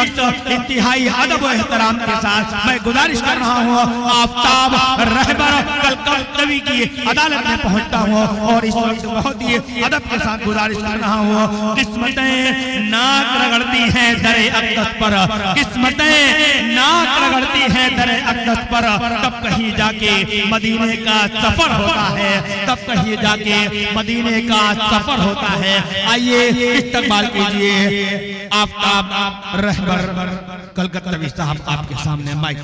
वक्त इंतहाई अदब और एहतराम के साथ मैं गुजारिश कर रहा हूँ, आफताब रहबर कलकत्तवी की अदालत में पहुँचता हूँ और इस वक्त बहुत ही अदब के साथ गुजारिश कर रहा हूँ। किस्मतें नाक रगड़ती हैं दरे अक़दस पर, किस्मतें नाक रगड़ती हैं दरे अक़दस पर, तब कहीं जाके मदीने का सफर होता है, तब कहीं जाके मदीने का सफर होता है। आइए इस्तकबाल कीजिए आफताब रहबर कलकत्तवी साहब आपके सामने माइक।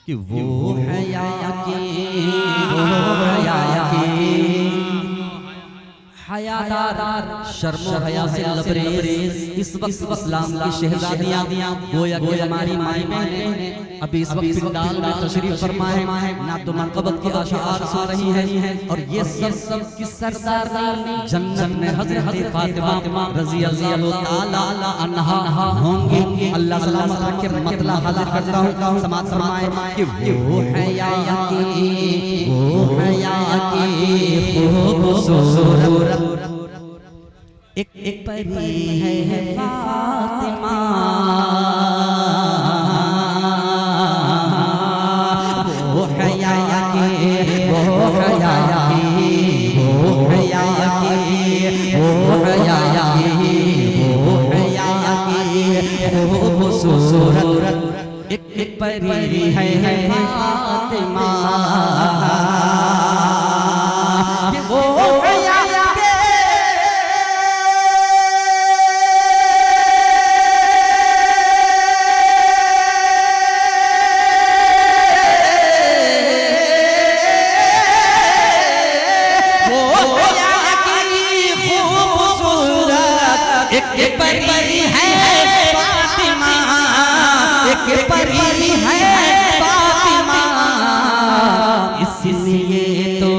कि वो हया हयादार शर्म हया से लबरेज इस वक्त इस्लाम की शहजादियां गोया कि हमारी माई बहनें अभी इस वक्त पिंडाल में तशरीफ फरमाए, ना तो मनक़बत की आशार सो रही है और ये सब की सरदार जन्नत में हज़रत फातिमा रज़ी अल्लाह ताला अन्हा होंगी। अल्लाह सलामत रखे। मतला हाजिर करता हूँ, समाज फरमाए कि वो हया की खूबसूरत एक परी है फातिमा, वो हया की खूबसूरत एक परी है फातिमा। एक परी है फातिमा, एक परी है फातिमा, इसलिए तो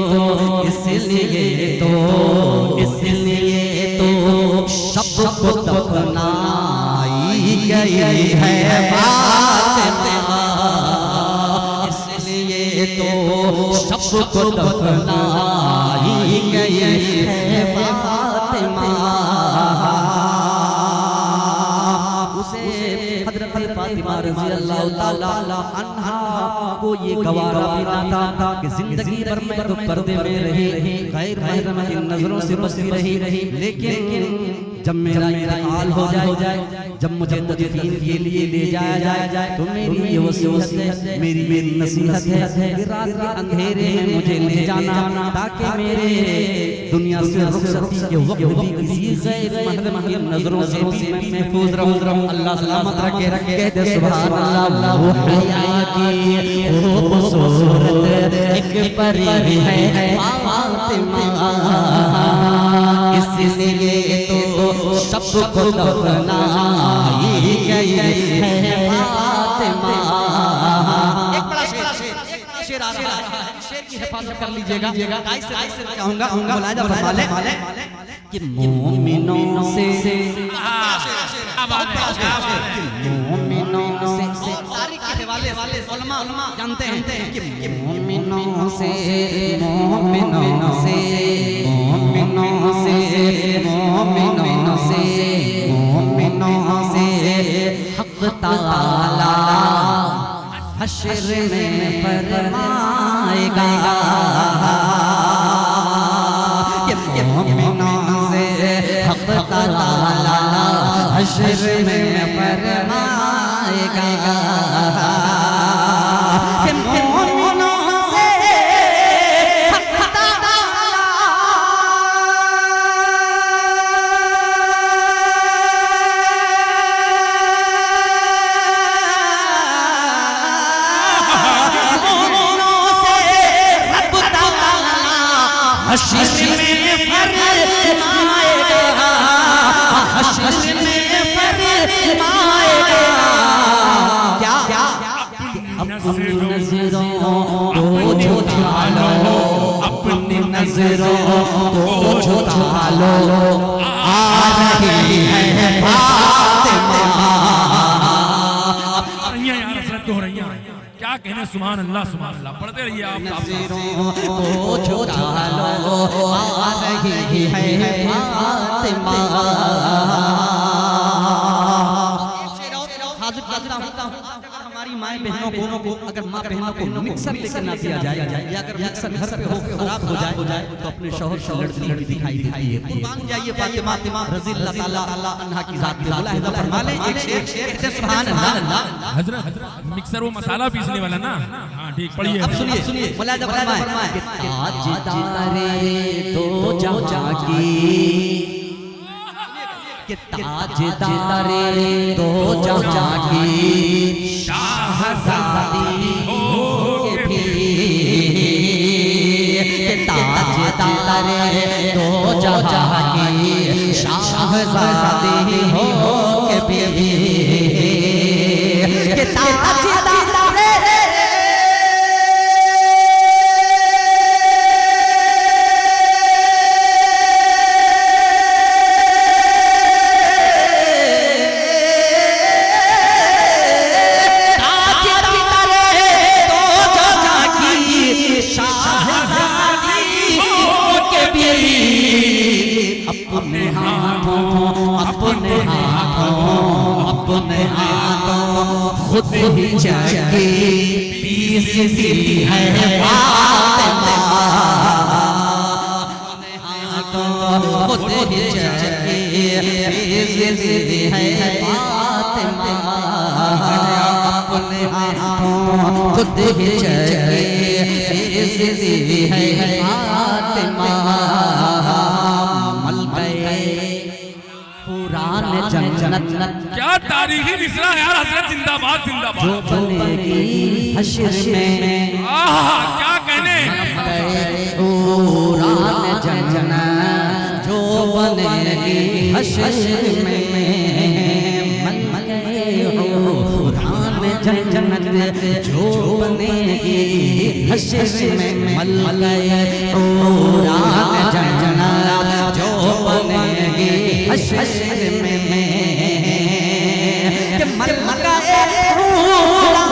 सबको दफनाई गई है फातिमा, इसलिए तो सबको दफनाई गई है फातिमा। फातिमा रज़ी अल्लाह ताला अन्हा को ये गवारा भी ना था कि जिंदगी भर में तो पर्दे में रही, गैर महरम की नजरों से बची रही, लेकिन जब मेरा इंतकाल हो जाए, जब मुझे तदफीन के लिए ले जाया जाए तो मेरी ये वसीयत है, मेरी नसीहत है कि रात के अंधेरे में मुझे ले जाना ताकि मेरे दुनिया से रुखसती के वक्त भी किसी गैर महरम की नजरों से भी मैं महफूज रहूं। अल्लाह सलामत रखे। कहते सुभान अल्लाह। वो हया की खूबसूरत एक परी है फातिमा, इसलिए तो सबको दफनाई गई है फातिमा। एक बड़ा शेर आ रहा है, शेर की हिफाजत कर लीजिएगा। कहूंगा मुलाहिजा फरमा ले कि मोमिनों से तारीख के हवाले उलमा जानते हैं कि मोमिनों से हक़ ताला हश्र में फरमाएगा, कि मोमिनों से हक़ ताला हश्र में फरमाएगा, कि मोमिनों से हक़ ताला हश्र में फरमाएगा, हश्र में फरमाएगा। क्या अपनी नजरों को झुका लो, अपनी नजरों को झुका लो, आ रही है फातिमा। क्या कहने, सुभान अल्लाह पढ़ते रहिए आप। वो झुका लो आ रही है फातिमा। हमारी माए बहनों को अगर माँ बहनों को मिक्सर लेकर ना दिया जाए या अगर मिक्सर घर पे हो खराब हो जाए तो अपने शौहर लड़की दिखाई देती है। कुर्बान जाइए फातिमा रज़ी अल्लाह ताला अन्हा की जात पे बोला है फरमा ले एक शेर कहते सुभान अल्लाह। हजरत मिक्सर वो मसाला पीसने वाला ना, हाँ ठीक, पढ़िए। अब सुनिए मुलाहिजा फरमाए कि ताजदारे दो जहां की, कि ताजदारे दो जहां की शाहज़ादी के भी, कि ताजदारे दो जहां की शाहज़ादी हो के भी, कि ताजदारे खुद ही जाके पीसती है फातिमा, खुद ही जाके पीसती है फातिमा, अपने हाथों खुद ही जाके पीसती है फातिमा। मल गए पुराने जन्नत, क्या तारीखी मिसरा यार, हजरत जिंदाबाद जिंदाबाद। जो बनेगी हश्र में, क्या कहने, पुराने जन्नत जो बनेगी हश्र में, मन गए पुराने जन्नत जो बनेगी हश्र में, मन गए पुराने जन्नत जो बनेगी हश्र में, कि मन गए पुराने जन्नत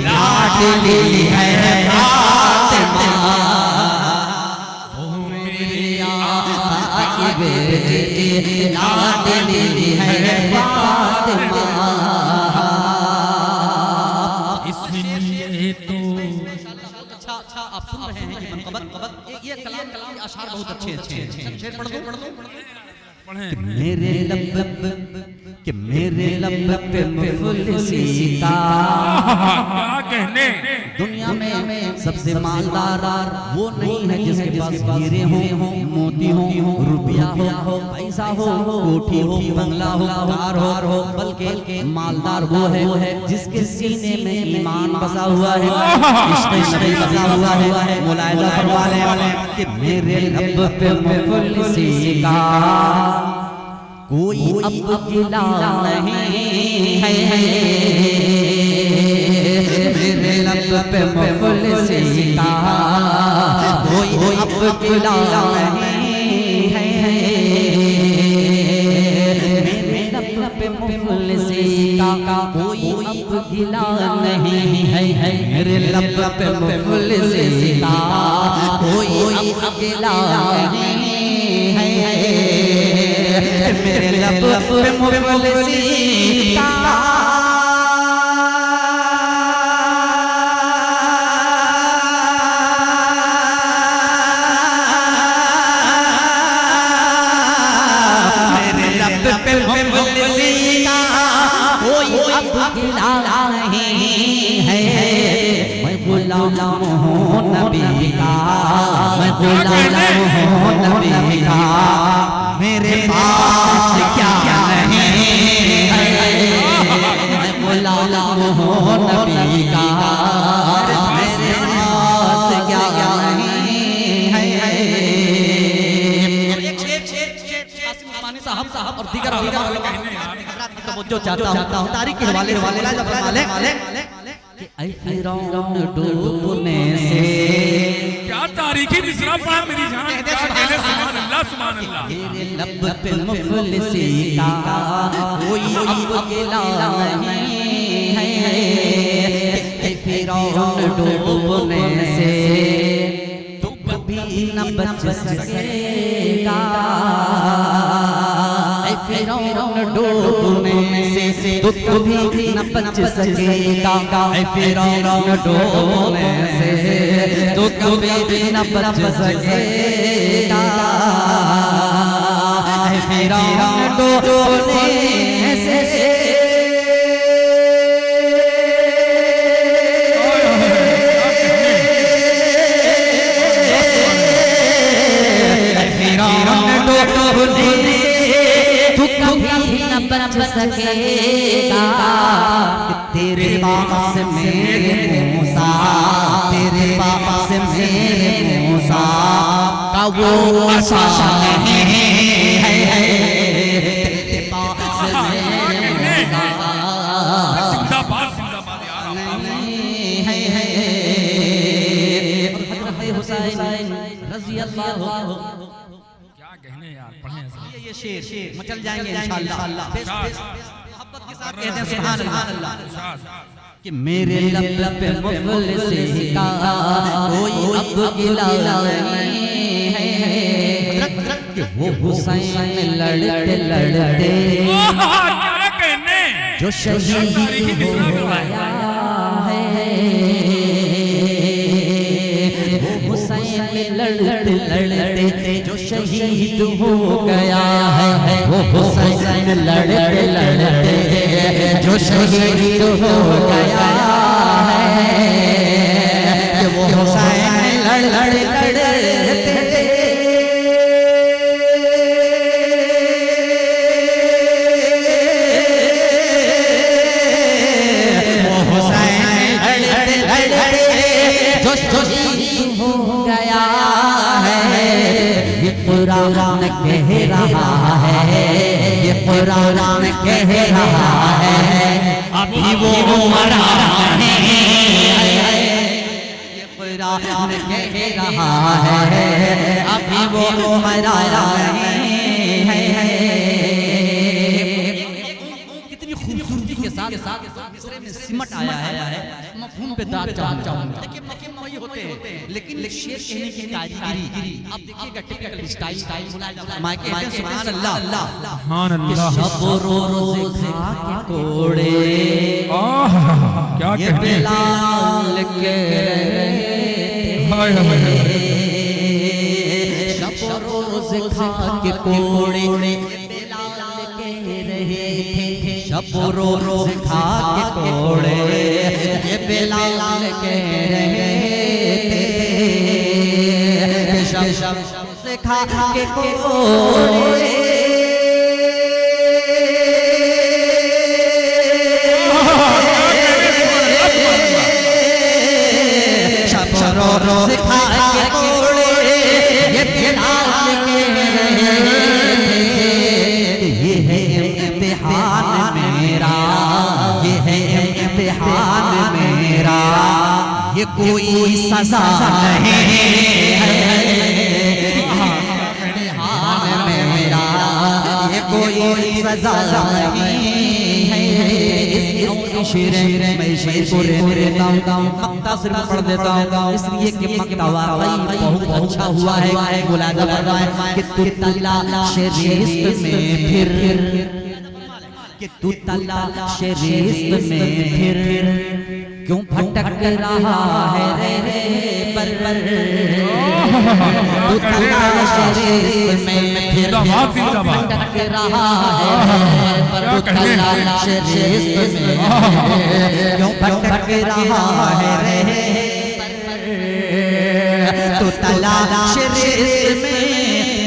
लाडली है फातिमा, ओ मेरी आका की बेटी लाडली है फातिमा। इसलिए तो अच्छा आप सुन रहे हैं कि मनक़बत ये कलाम अशार बहुत अच्छे हैं। शेर पढ़ दो कि मेरे लब पे मुफलिसी का, क्या कहने, दुनिया में सबसे मालदार वो नहीं है जिसके पास हीरे हो, मोती हो, रुपया हो, पैसा हो, कोठी हो, बंगला हो, कार हो, बल्कि मालदार वो है जिसके सीने में ईमान बसा हुआ है, इश्क़ नबी बसा हुआ है। मुलाहिजा फरमा ले कि मेरे लब पे मुफलिसी का कोई अब गिला नहीं है, मेरे लब पे मुफलिसी का कोई अब गिला नहीं है, मेरे लब पे मुफलिसी का कोई अब गिला नहीं है, मेरे लब पे मुफलिसी का कोई अब गिला नहीं है, मेरे लब पे मुफलिसी का नहीं है, मैं गुलाम हूँ नबी का, मैं गुलाम हूँ नबी का, मेरे पास क्या नहीं है, मैं गुलाम हो नबी का मेरे पास क्या नहीं है। साहब और दीगर तो जो चाहता हूँ तारीख के हवाले कि ऐ फिरौन डूबने से क्या तारीखी मिसरा पढ़ा मेरी जान, क्या कहने, सुभान अल्लाह सुभान अल्लाह। तेरे लब पे मुफलिसी का कोई अब गिला नहीं है। ऐ फिरौन डूबने से तू कभी न बच सकेगा। ऐ फिरौन डूबने से तू कभी न बच सकेगा। ऐ फिरौन डूबने से तू कभी न बच सकेगा। ऐ फिरौन डूबने से बच सकेगा। तेरे पास मेरे मूसा, तेरे पास मेरे मूसा का वो आशा है। तेरे पास मेरे मूसा जिंदाबाद जिंदाबाद यार। हज़रत हुसैन रज़ी अल्लाह क्या कहने यार, पढ़े ये शेर मचल जाएंगे इंशाअल्लाह। मोहब्बत के साथ कहते हैं सुभान अल्लाह कि मेरे लब पे मुफलिसी का कोई अब गिला नहीं है। कि वो हुसैन लड़ते लड़ते क्या कहने, जो शहीद हो गया है। वो हुसैन लड़ते लड़ते जो शहीद हो गया है। वो हुसैन लड़ते लड़ते जो शहीद हो गया है। वो हुसैन लड़ते लड़ते वो हुसैन लड़ते लड़ते जो शहीद हो गया है। ये कुरान कह रहा है, ये कुरान कह रहा है अभी वो मरा है। ये कुरान कह रहा है अभी वो मरा है। कितनी खूबसूरती के साथ मिसरे में सिमट आया है। मफ़हूम पे दाद चाहूंगा। देखिए मफ़हूम वही होते हैं, लेकिन शेर कहने की कारीगरी अब देखिएगा टिपिकल स्टाइल मैं कहते हैं सुभान अल्लाह सुभान अल्लाह। शब रोज़ खा के कोड़े क्या ये कहने, बिलाल के हाय हाय हाय। शब रोज़ खा के कोड़े बिलाल के रहे थे। शब रोज़ खा के कोड़े ये बिलाल के रहे थे। शब से खा के कोड़े शब रोज़ खा के कोड़े ये बिलाल के रहे थे। ये है इम्तिहान मेरा, ये है इम्तिहान मेरा, ये कोई सजा नहीं है। इम्तिहान मेरा ये कोई सजा नहीं है। शेर मैं शेर को रे देता हूँ, मक्ता सिर्फ पढ़ देता हूँ इसलिए कि मक्ता वाकई बहुत अच्छा हुआ है। मुलाजा फरमाए कि तू तलाश रिज़्क़ में फिर, कि तू तलाश रिज़्क़ में फिर क्यों भटक रहा है रे पर। तू तलाश रिज़्क़ में फिर भटक रहा है पर। तू तलाश रिज़्क़ में क्यों भटक रहा है रे पर। तू तलाश रिज़्क़ में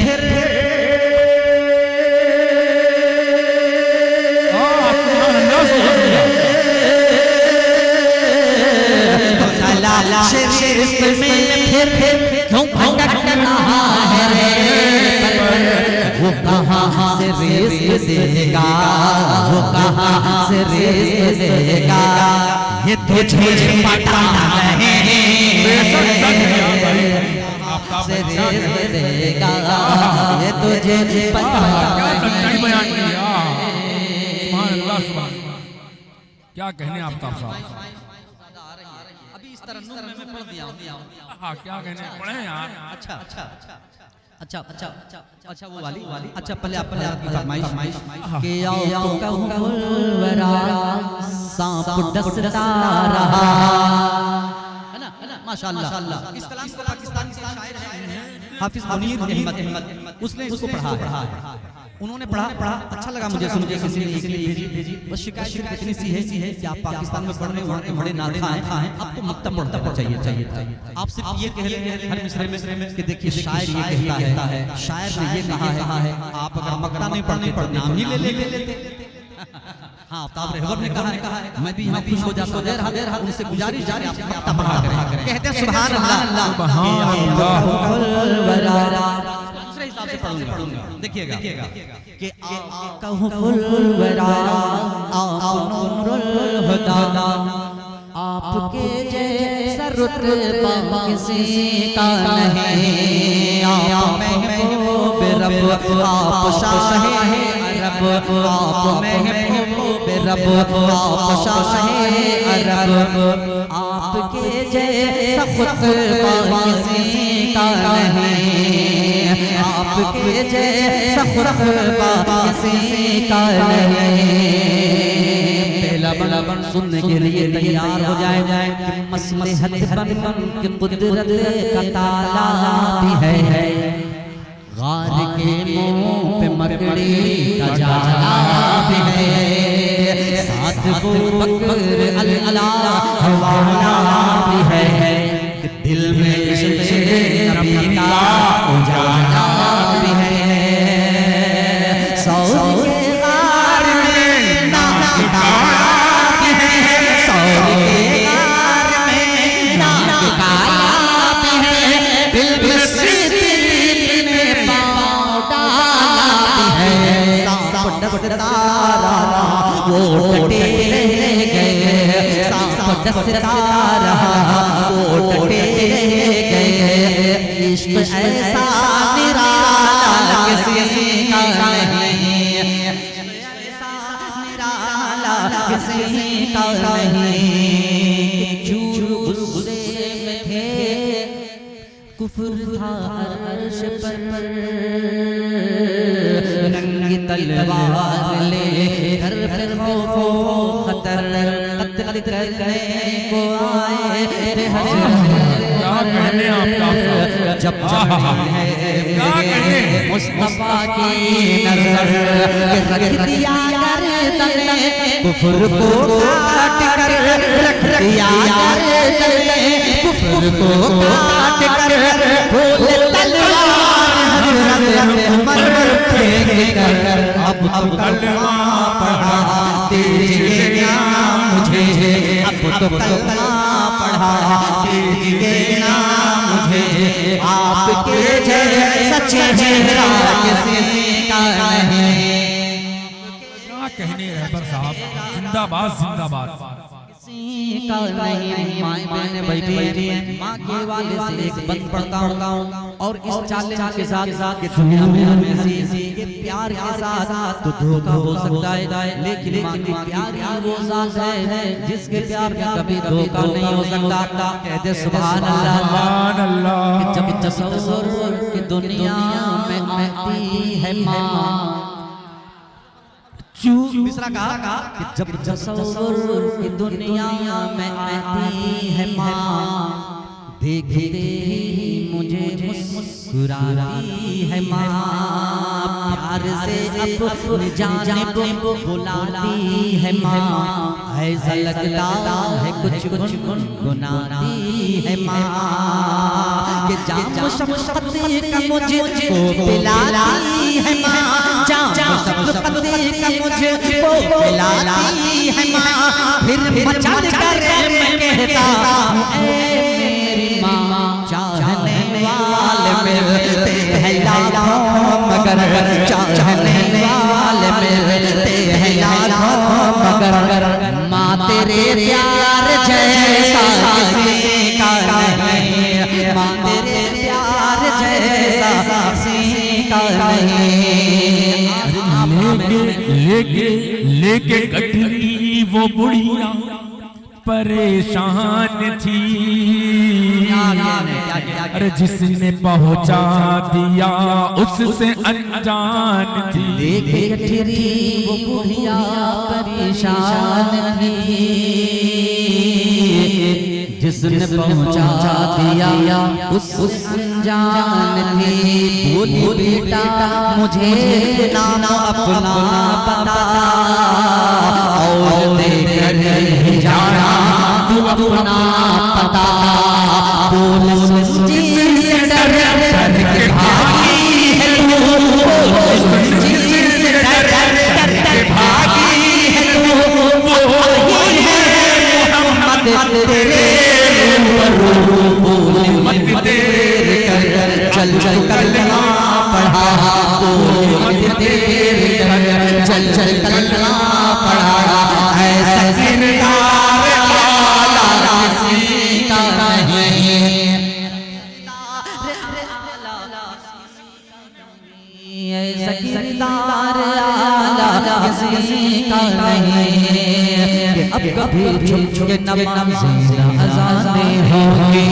फिर लाला इश्क में फिर क्यों भटक रहा है रे वो कहाँ से रिस्क देगा वो कहाँ से रिस्क देगा ये तुझे पता नहीं से रिस्क देगा ये तुझे पता नहीं। बयान किया सुभान अल्लाह सुभान क्या कहने आफ्ताब साहब अभी इस तरह में मैं पढ़ दिया हूं। हाँ क्या कहने पढ़े यार। अच्छा वो वाली अच्छा पहले आपकी फरमाइश कि आओ कहूं वरा सांप डसता रहा है ना माशाअल्लाह। इस कलाम को पाकिस्तान के शायर हैं हाफिज मुनीर अहमद उसने इसको पढ़ा है। उन्होंने पढ़ा अच्छा लगा मुझे सुन के इसलिए भेजी। बस शिकायत इतनी सी है कि आप पाकिस्तान में पढ़ने वाले बड़े नाथा हैं आपको मक्तब पढ़ना चाहिए। आप सिर्फ ये कह रहे हैं हर मिसरे में कि देखिए शायर ये कहता है शायर ने ये कहा है आप अगर मक्ता नहीं पढ़ने नाम ही ले लेते। हाँ आफ्ताब रहबर ने कहा है मैं भी यहाँ खुश हो जाता हूँ। उनसे गुजारिश जारी आप मक्ता पढ़ा करें। कहते हैं सुभान अल्लाह दूसरे हिसाब से पढ़ूंगा देखिएगा कि कहूं फुलवरा नूरुल हुदा आपके जैसा रुतबा किसी का नहीं। आप महबूब रब आप शाहे अरब आप महबूब रब आप शाहे अरब आपके जैसा रुतबा किसी का नहीं। आपके जैसा रुतबा किसी का नहीं। पहला बन सुनने के लिए तैयार हो जाए कि मसलहत बन के कुदरत का ताला भी है गार के मुंह पे मकड़ी का जाला भी है साथ वो बकर अल्लाह हवाला भी है कि दिल में इश्क़ नबी का उजाला भी है। सौ के गार में नाम का भी है सौ के गार में नाम का भी है दिल में सिद्दीक़ ने पाँव डाला भी है। सांप डसता रहा वो डटे गए सांप डसता रहा वो डटे गए। इश्क ऐसा निराला किसी का नहीं निराला किसी का नहीं। चूर गुस्से में थे कुफ्र था अर्श पर नंगी तलवार ले घर पर खौफो खतर कत्ल करने को आए जब है मुस्तफा की नजर रख दिया गर्दन कुफ्र को काट कर रख दिया गर्दन कुफ्र को काट कर बोले तलवार हज़रत उमर फेंक कर अब कलमा पढ़ा दीजिए मुझे अब तो कलमा पढ़ा दीजिए मुझे आपके जैसा चेहरा किसी का नहीं। क्या कहने रहबर साहब जिंदाबाद जिंदाबाद किसी का नहीं। माँ बहने बैठी हैं माँ के वाले से एक बंद पढ़ता हूँ और इस चाले के साथ दुनिया में हमेशा के प्यार के साथ तो धोखा हो सकता है लेकिन माँ की प्यार ही वो ज़ात है जिसके प्यार में कभी धोखा नहीं हो सकता। कहते सुभान अल्लाह। जब तसव्वुर की दुनिया में आती है माँ मिसरा कहा कि जब तसव्वुर की दुनिया में आती है माँ देखते ही मुझे मुस्कुराती है माँ प्यार से अपनी जानिब बुलाती है माँ ऐसा लगता है कुछ गुनगुनाती है माँ कि जाम शफ़क़त का मुझको पिलाती है माँ जाम शफ़क़त का मुझको पिलाती है माँ फिर मचल कर मैं कहता हूँ तेरे प्यार जैसा किसी का नहीं, माँ तेरे प्यार जैसा किसी का नहीं। लेके कटरी वो बुढ़िया परेशान थी, अरे जिसने पहुंचा दिया उससे अनजान थी। लेके कटरी वो बुढ़िया परेशान थी, जिसने पहुंचा दिया उस अनजान थी। बोली बेटा मुझे नाम अपना पता, और देकर जाना तू अपना पता। बोल जी से डर के भागी है तू, जी से डर के भागी है तू। वही है मोहम्मद तेरे मत देर कर, चल चल कलमा पढ़ा। मत देर कर, चल चल कलमा पढ़ा। ऐसा किरदार आला किसी का नहीं, ऐसा किरदार आला किसी का नहीं। अब कभी छुप के नमाज़ अज़ानें होंगी,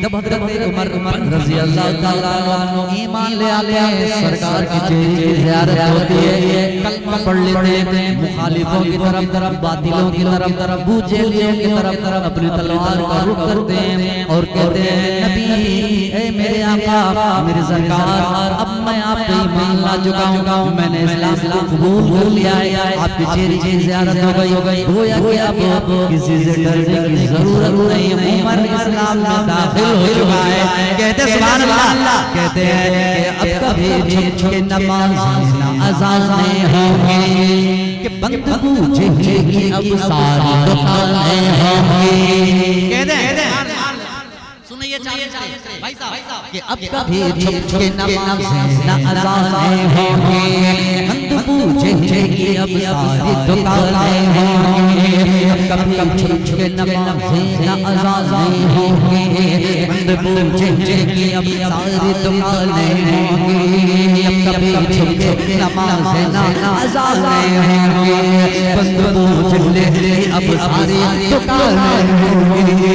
जब हज़रत उमर रज़ी अल्लाह ताला अन्हु ईमान ले आते हैं, सरकार की ज़ियारत होती है, कलमा पढ़ लेते हैं, मुखालिफों की तरफ बातिलों की तरफ बूझेलियों की तरफ अपनी तलवार का रुख करते हैं और कहते हैं नबी ए मेरे आका मेरे सरकार, अब मैं आप पे ईमान ला चुका हूं, मैंने इस्लाम को कबूल कर लिया है, आपकी चेहरे की ज़ियारत हो गई। गोया कि अब किसी से डरने की ज़रूरत नहीं, उमर इस्लाम में दाखिल हो चुका है। कहते सुभान अल्लाह, कहते हैं कि अब कभी छुप के नमाज़ अज़ानें होंगी, कि बंद पूछेंगे अब सारी दुकानें होंगी। कहते हैं सुनिए भाई साहब कि अब कभी छुप के नमाज़ अज़ानें होंगी, बंद पूछेंगे अब सारी दुकानें होंगी। कभी छुप के नमाज़ अज़ानें होंगी, बंद पूछेंगे अब सारी दुकानें होंगी। कभी छुप के नमाज़ अज़ानें होंगी, बंद पूछेंगे अब सारी दुकानें होंगी।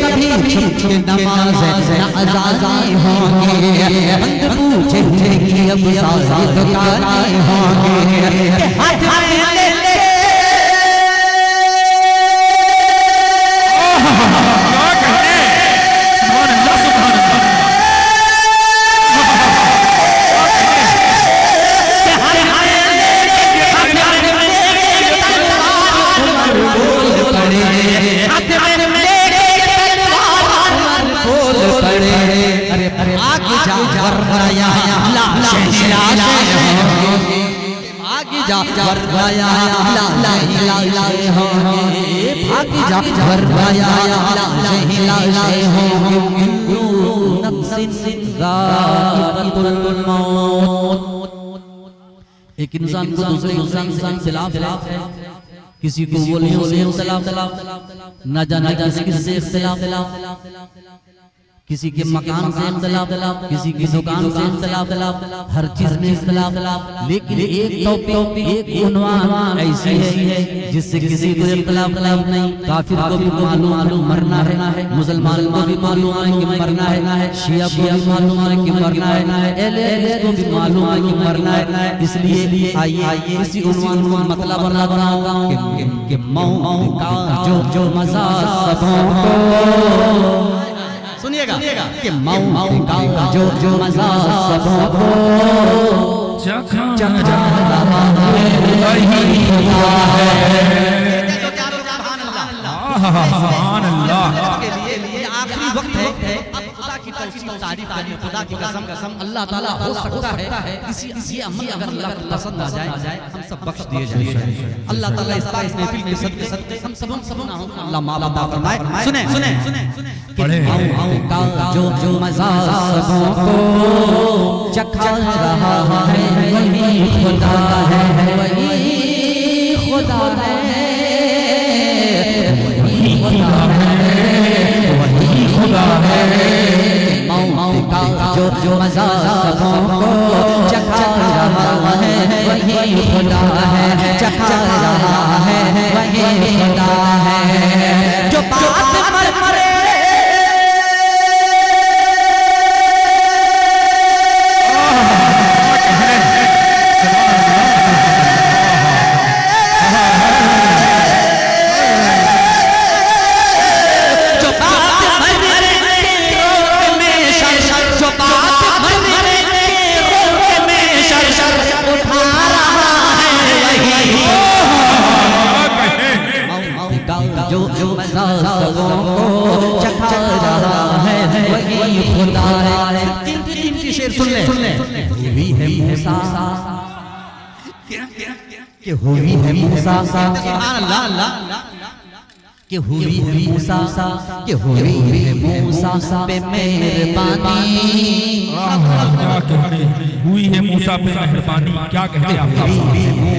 कभी छुप के नमाज़ अज़ानें होंगी, बंद पूछेंगे अब सारी दुकानें होंगी। हाथ में ले ले एक इंसान को दूसरे इंसान से इख्तिलाफ है, किसी को बोलियों से इख्तिलाफ, न जाने किससे इख्तिलाफ, किसी के मकान से इख्तिलाफ, किसी की दुकान से इख्तिलाफ, हर चीज में इख्तिलाफ। लेकिन एक टॉपिक एक उन्वान ऐसी है जिससे किसी को इख्तिलाफ नहीं। काफिर को भी मालूम मरना है, मुसलमान को भी मालूम है कि मरना है, शिया को भी मालूम है कि मरना है, अहले को भी मालूम है कि मरना है। इसलिए आइए इसी उन्वान को मतलब बनाऊंगा कि मौत का जो मजा सबों को, सुनिएगा कि मौत का जो मजा सबों को चखा रहा सुभान अल्लाह। आखिरी वक्त है, खुदा की तारीफ करनी, खुदा की कसम अल्लाह ताला हो सकता है किसी अमल अगर अल्लाह को पसंद आ जाए हम सब बख्श दिए जाएंगे। अल्लाह ताला इस बात में फिर सदके हम सब अल्लाह माफ फरमाए। सुने पढ़े का जो मजा सबों को चखा रहा है वही खुदा है, वही खुदा है। चखा रहा है वही खुदा है। जो बात मरे जो मज़ाक़ों को चखा रहा है वही खुदा है। कीमती शेर सुन ले। हुई है मूसा कि हुई है मूसा सुभान अल्लाह कि हुई है मूसा कि हुई है मूसा पे मेहरबानी। क्या कहते हुई है मूसा पे मेहरबानी, क्या कहते आप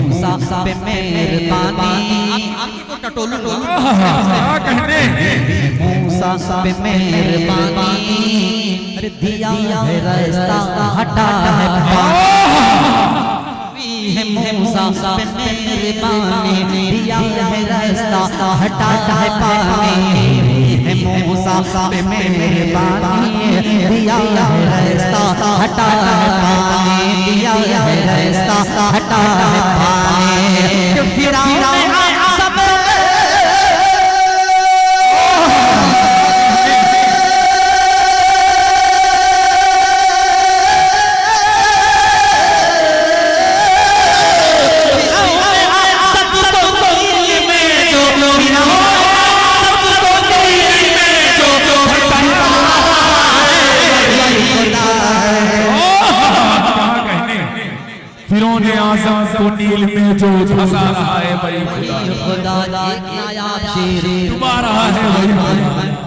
मूसा पे मेहरबानी। आपको टटोलूंगा क्या कहते मूसा पे मेहरबानी। अरे दिया है रास्ता हटा है मूसा पे मेहरबानी। दिया है रास्ता हटा है पानी है मूसा पे मेहरबानी। दिया है रास्ता हटा है पानी। दिया है रास्ता हटा है पानी। फिरौन सब फिरौन आज़म को नील में जो फंसा रहा है वही खुदा। एक नायाब शेर दोबारा है वही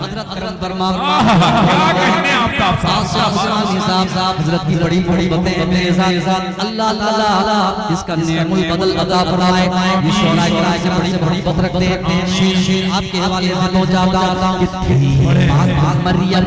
हज़रत करम फरमा। क्या कहने आप साहब हज़रत की बड़ी बड़ी बातें मेरे साथ। अल्लाह ताला इसका नेमुल बदल अता फरमाए। ये शोरा किराए से बड़ी बड़ी बात रखते हैं। शेर आपके हवाले से पहुंचाता कि मरियम